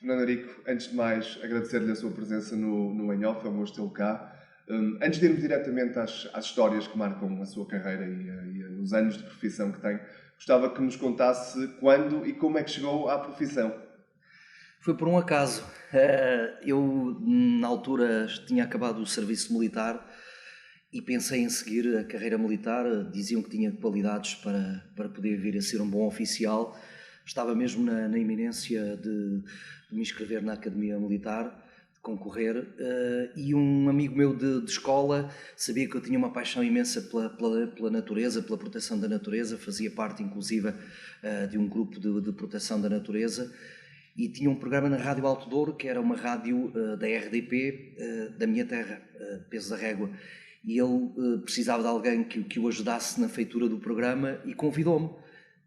Fernando Arico, antes de mais, agradecer-lhe a sua presença no Em Off, é um gosto tê-lo cá. Antes de irmos diretamente às histórias que marcam a sua carreira e os anos de profissão que tem, gostava que nos contasse quando e como é que chegou à profissão. Foi por um acaso. Eu, na altura, tinha acabado o serviço militar e pensei em seguir a carreira militar. Diziam que tinha qualidades para poder vir a ser um bom oficial. Estava mesmo na iminência de me inscrever na Academia Militar, de concorrer, e um amigo meu de escola sabia que eu tinha uma paixão imensa pela natureza, pela proteção da natureza, fazia parte inclusive de um grupo de proteção da natureza, e tinha um programa na Rádio Alto Douro, que era uma rádio da RDP, da minha terra, Peso da Régua, e ele precisava de alguém que o ajudasse na feitura do programa e convidou-me.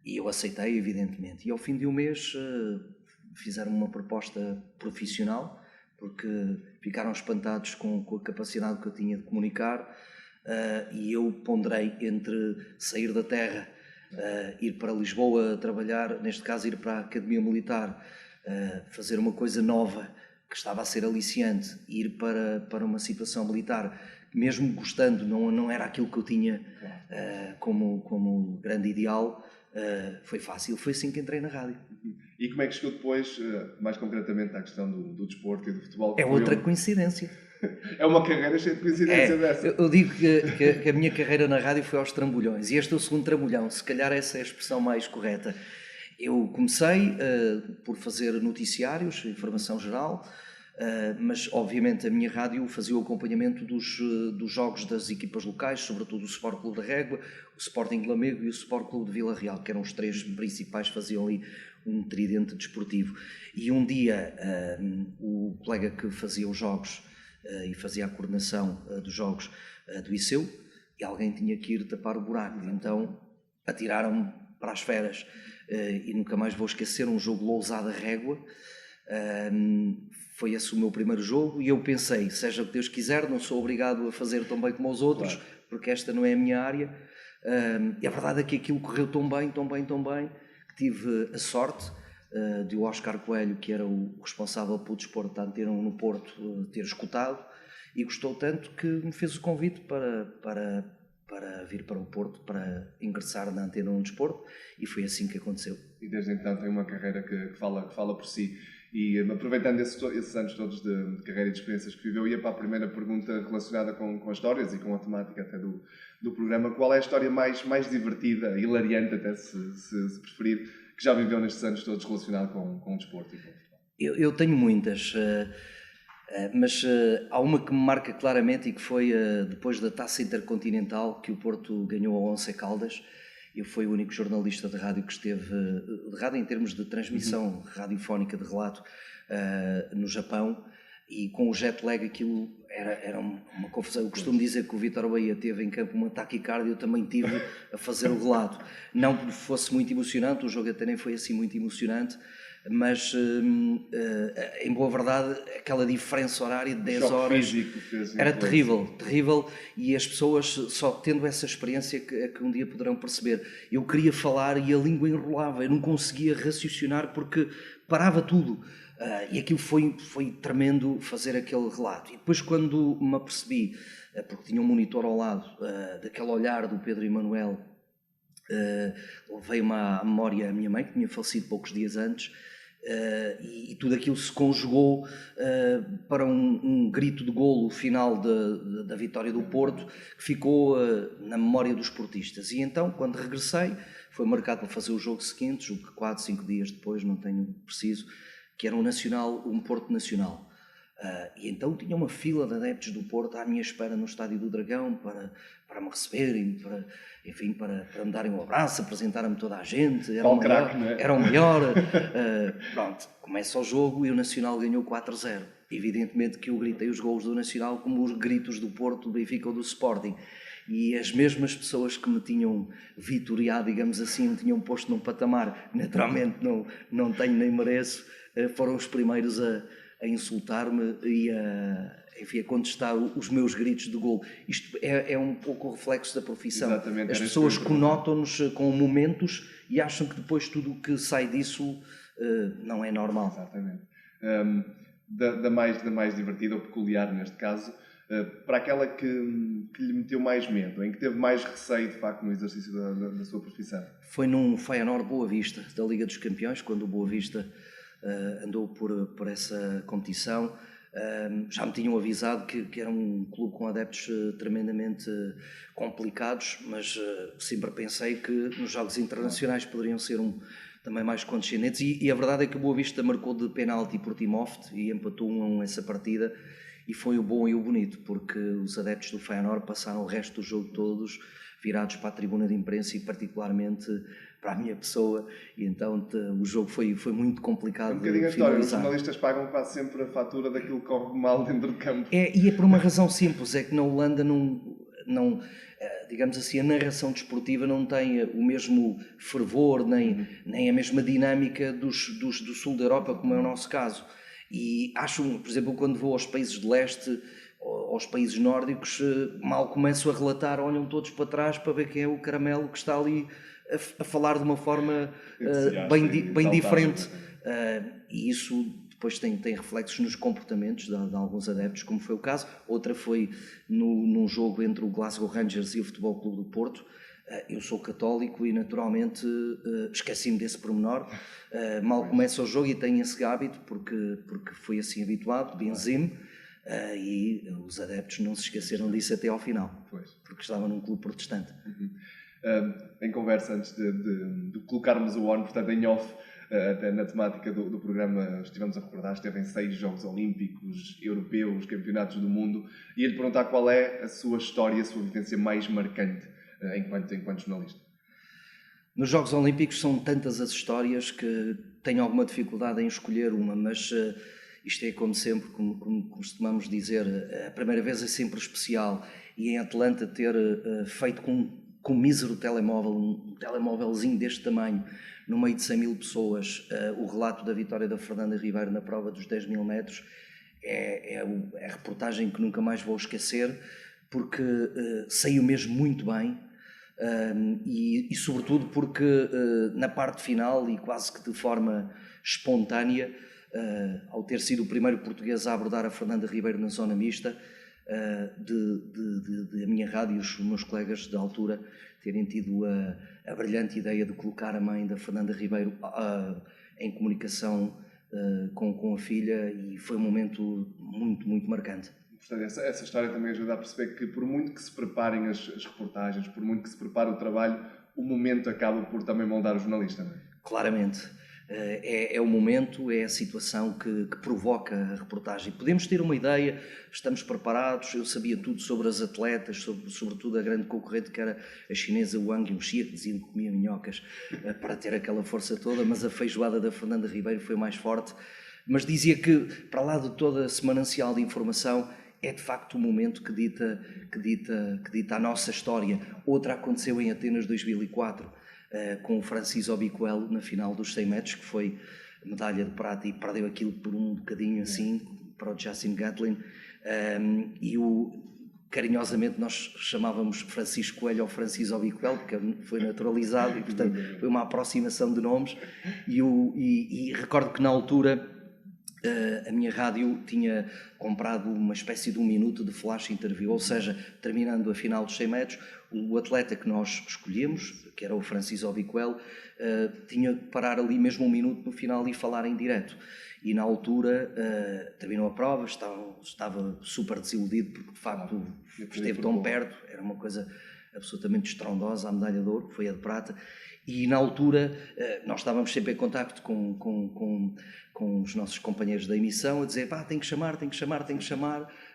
E eu aceitei, evidentemente. E ao fim de um mês fizeram uma proposta profissional, porque ficaram espantados com a capacidade que eu tinha de comunicar, e eu ponderei entre sair da terra, ir para Lisboa trabalhar, neste caso ir para a Academia Militar, fazer uma coisa nova que estava a ser aliciante, ir para uma situação militar, mesmo gostando, não era aquilo que eu tinha como grande ideal. Foi fácil, foi assim que entrei na rádio. E como é que chegou depois, mais concretamente, à questão do desporto e do futebol? É outra coincidência. É uma carreira cheia de coincidência dessa. Eu digo que a minha carreira na rádio foi aos trambolhões, e este é o segundo trambolhão, se calhar essa é a expressão mais correta. Eu comecei por fazer noticiários, informação geral, mas obviamente a minha rádio fazia o acompanhamento dos jogos das equipas locais, sobretudo o Sport Clube da Régua, o Sporting de Lamego e o Sport Clube de Vila Real, que eram os três principais, faziam ali um tridente desportivo. E um dia o colega que fazia os jogos e fazia a coordenação dos jogos do ICEU, e alguém tinha que ir tapar o buraco, então atiraram-me para as feras, e nunca mais vou esquecer um jogo Lousada-Régua. Foi esse o meu primeiro jogo e eu pensei, seja o que Deus quiser, não sou obrigado a fazer tão bem como os outros, claro, porque esta não é a minha área. E a verdade é que aquilo correu tão bem, que tive a sorte de o Oscar Coelho, que era o responsável pelo desporto da Antena 1 no Porto, ter escutado, e gostou tanto que me fez o convite para vir para o Porto, para ingressar na Antena 1 Desporto, e foi assim que aconteceu. E desde então tem uma carreira que fala por si. E aproveitando esses anos todos de carreira e de experiências que viveu, ia para a primeira pergunta relacionada com as histórias e com a temática até do programa. Qual é a história mais divertida, hilariante até se preferir, que já viveu nestes anos todos relacionada com o desporto e com o futebol? Eu tenho muitas, mas há uma que me marca claramente, e que foi depois da Taça Intercontinental que o Porto ganhou ao Once Caldas. Eu fui o único jornalista de rádio que esteve, de rádio em termos de transmissão radiofónica de relato, no Japão, e com o jet lag aquilo era uma confusão. Eu costumo dizer que o Vítor Bahia teve em campo uma taquicardia, eu também tive a fazer o relato. Não porque fosse muito emocionante, o jogo até nem foi assim muito emocionante, mas em boa verdade aquela diferença horária de 10 horas era terrível, e as pessoas só tendo essa experiência que um dia poderão perceber. Eu queria falar e a língua enrolava, eu não conseguia raciocinar porque parava tudo, e aquilo foi tremendo fazer aquele relato. E depois, quando me apercebi, porque tinha um monitor ao lado, daquele olhar do Pedro Emanuel, veio-me à memória a minha mãe, que tinha falecido poucos dias antes, e tudo aquilo se conjugou para um grito de golo final da vitória do Porto, que ficou na memória dos portistas. E então, quando regressei, foi marcado para fazer o jogo seguinte, julgo que 4, 5 dias depois, não tenho preciso, que era um Porto Nacional. E então tinha uma fila de adeptos do Porto à minha espera no Estádio do Dragão para me receberem, para me darem um abraço, apresentarem-me toda a gente. Era o melhor. Pronto, começa o jogo e o Nacional ganhou 4-0. Evidentemente que eu gritei os golos do Nacional como os gritos do Porto, do Benfica ou do Sporting. E as mesmas pessoas que me tinham vitoriado, digamos assim, me tinham posto num patamar, naturalmente não tenho nem mereço, foram os primeiros a insultar-me e a contestar os meus gritos de golo. Isto é um pouco o reflexo da profissão. Exatamente, as pessoas conotam-nos com momentos e acham que depois tudo o que sai disso não é normal. Exatamente. da mais divertida, ou peculiar neste caso, para aquela que lhe meteu mais medo, em que teve mais receio, de facto, no exercício da sua profissão? Foi num Feyenoord Boa Vista, da Liga dos Campeões, quando o Boa Vista andou por essa competição. Já me tinham avisado que era um clube com adeptos tremendamente complicados, mas sempre pensei que nos jogos internacionais poderiam ser também mais condescendentes, e a verdade é que o Boa Vista marcou de penalti por Timóteo e empatou 1-1 essa partida, e foi o bom e o bonito, porque os adeptos do Feyenoord passaram o resto do jogo todos virados para a tribuna de imprensa e particularmente para a minha pessoa, e então o jogo foi muito complicado. É um bocadinho a história, os jornalistas pagam quase sempre a fatura daquilo que corre mal dentro de campo. E é por uma razão simples, é que na Holanda não, digamos assim, a narração desportiva não tem o mesmo fervor, nem a mesma dinâmica do sul da Europa, como é o nosso caso. E acho, por exemplo, quando vou aos países de leste, aos países nórdicos, mal começo a relatar, olham todos para trás para ver quem é o caramelo que está ali a falar de uma forma bem diferente. E isso depois tem reflexos nos comportamentos de alguns adeptos, como foi o caso. Outra foi num jogo entre o Glasgow Rangers e o Futebol Clube do Porto. Eu sou católico e naturalmente esqueci-me desse pormenor. Mal começa o jogo e tenho esse hábito, porque fui assim habituado, benzime, e os adeptos não se esqueceram disso até ao final, porque estavam num clube protestante. Em conversa, antes de colocarmos o on, portanto em off, até na temática do programa, estivemos a recordar, esteve em 6 Jogos Olímpicos, Europeus, Campeonatos do Mundo, e ia-lhe perguntar qual é a sua história, a sua vivência mais marcante enquanto jornalista. Nos Jogos Olímpicos são tantas as histórias que tenho alguma dificuldade em escolher uma, mas isto é como sempre, como costumamos dizer, a primeira vez é sempre especial, e em Atlanta ter feito com um mísero telemóvel, um telemóvelzinho deste tamanho, no meio de 100 mil pessoas, o relato da vitória da Fernanda Ribeiro na prova dos 10 mil metros, é a reportagem que nunca mais vou esquecer, porque saiu mesmo muito bem. E sobretudo porque na parte final, e quase que de forma espontânea, ao ter sido o primeiro português a abordar a Fernanda Ribeiro na zona mista, de a minha rádio e os meus colegas da altura terem tido a brilhante ideia de colocar a mãe da Fernanda Ribeiro em comunicação com a filha, e foi um momento muito, muito marcante. Portanto, essa história também ajuda a perceber que, por muito que se preparem as reportagens, por muito que se prepare o trabalho, o momento acaba por também moldar o jornalista, não é? Claramente. É o momento, é a situação que provoca a reportagem. Podemos ter uma ideia, estamos preparados, eu sabia tudo sobre as atletas, sobretudo a grande concorrente que era a chinesa Wang Yunxia, que dizia que comia minhocas para ter aquela força toda, mas a feijoada da Fernanda Ribeiro foi mais forte. Mas dizia que, para lá de toda esse manancial de informação, é de facto o momento que dita a nossa história. Outra aconteceu em Atenas 2004, com o Francis Obiquelo na final dos 100 metros, que foi medalha de prata, e perdeu aquilo por um bocadinho assim para o Justin Gatlin, e carinhosamente nós chamávamos Francisco Coelho ou Francis Obiquelo, porque foi naturalizado e portanto foi uma aproximação de nomes, e recordo que na altura a minha rádio tinha comprado uma espécie de 1 minuto de flash interview, ou seja, terminando a final dos 100 metros, o atleta que nós escolhemos, que era o Francis Obiquelo, tinha que parar ali mesmo 1 minuto no final e falar em direto. E na altura terminou a prova, estava super desiludido, porque de facto esteve tão perto, era uma coisa absolutamente estrondosa, a medalha de ouro, que foi a de prata. E na altura nós estávamos sempre em contacto com os nossos companheiros da emissão, a dizer, tem que chamar,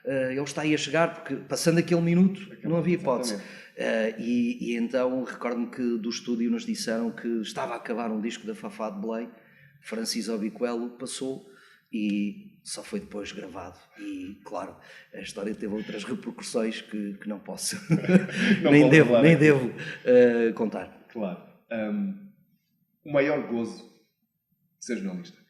ele está aí a chegar, porque passando aquele minuto não havia hipótese. E então recordo-me que do estúdio nos disseram que estava a acabar um disco da Fafá de Belém, Francis Obiquelo passou e só foi depois gravado. E claro, a história teve outras repercussões que não posso, nem devo contar. Claro. O maior gozo de ser jornalista?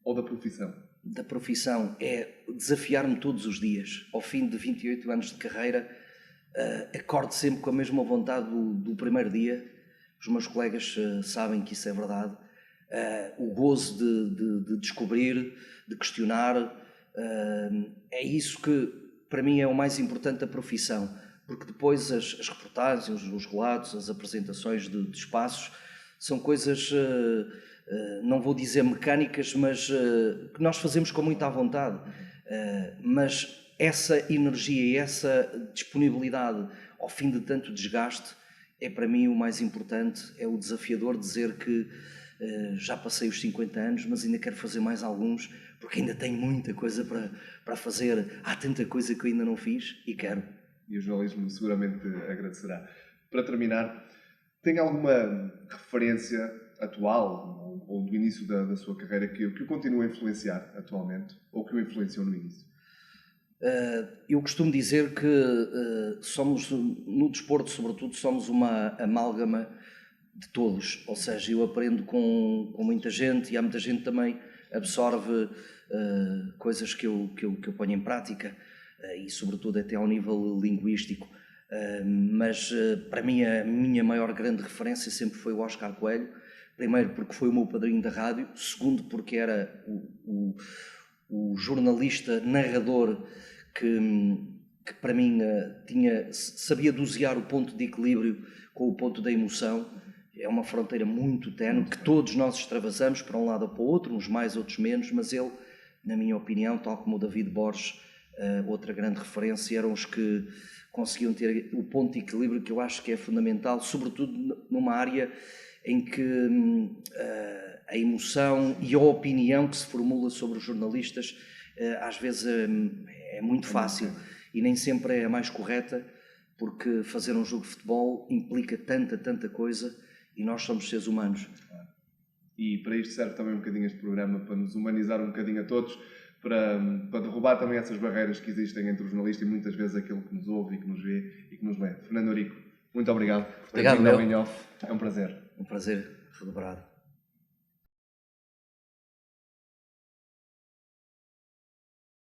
Ou da profissão? Da profissão é desafiar-me todos os dias. Ao fim de 28 anos de carreira, acordo sempre com a mesma vontade do primeiro dia. Os meus colegas sabem que isso é verdade. o gozo de descobrir, de questionar. É isso que, para mim, é o mais importante da profissão, porque depois as reportagens, os relatos, as apresentações de espaços são coisas, não vou dizer mecânicas, mas que nós fazemos com muita vontade. Mas essa energia e essa disponibilidade ao fim de tanto desgaste é para mim o mais importante, é o desafiador dizer que já passei os 50 anos, mas ainda quero fazer mais alguns, porque ainda tenho muita coisa para fazer, há tanta coisa que eu ainda não fiz e quero. E o jornalismo seguramente agradecerá. Para terminar, tem alguma referência atual ou do início da sua carreira que o continua a influenciar atualmente ou que o influenciou no início? Eu costumo dizer que somos, no desporto sobretudo, somos uma amálgama de todos, ou seja, eu aprendo com muita gente e há muita gente também absorve coisas que eu ponho em prática e sobretudo até ao nível linguístico, mas para mim a minha maior grande referência sempre foi o Oscar Coelho, primeiro porque foi o meu padrinho da rádio, segundo porque era o jornalista narrador que para mim sabia dosear o ponto de equilíbrio com o ponto da emoção. É uma fronteira muito ténue que todos nós extravasamos para um lado ou para o outro, uns mais, outros menos, mas ele, na minha opinião, tal como o David Borges, outra grande referência, eram os que conseguiam ter o ponto de equilíbrio que eu acho que é fundamental, sobretudo numa área em que a emoção e a opinião que se formula sobre os jornalistas às vezes é muito fácil e nem sempre é a mais correta, porque fazer um jogo de futebol implica tanta coisa e nós somos seres humanos. E para isto serve também um bocadinho este programa, para nos humanizar um bocadinho a todos, para derrubar também essas barreiras que existem entre o jornalista e muitas vezes aquele que nos ouve e que nos vê e que nos lê. Fernando Eurico, muito obrigado. Obrigado, meu. É um prazer. Um prazer redobrado.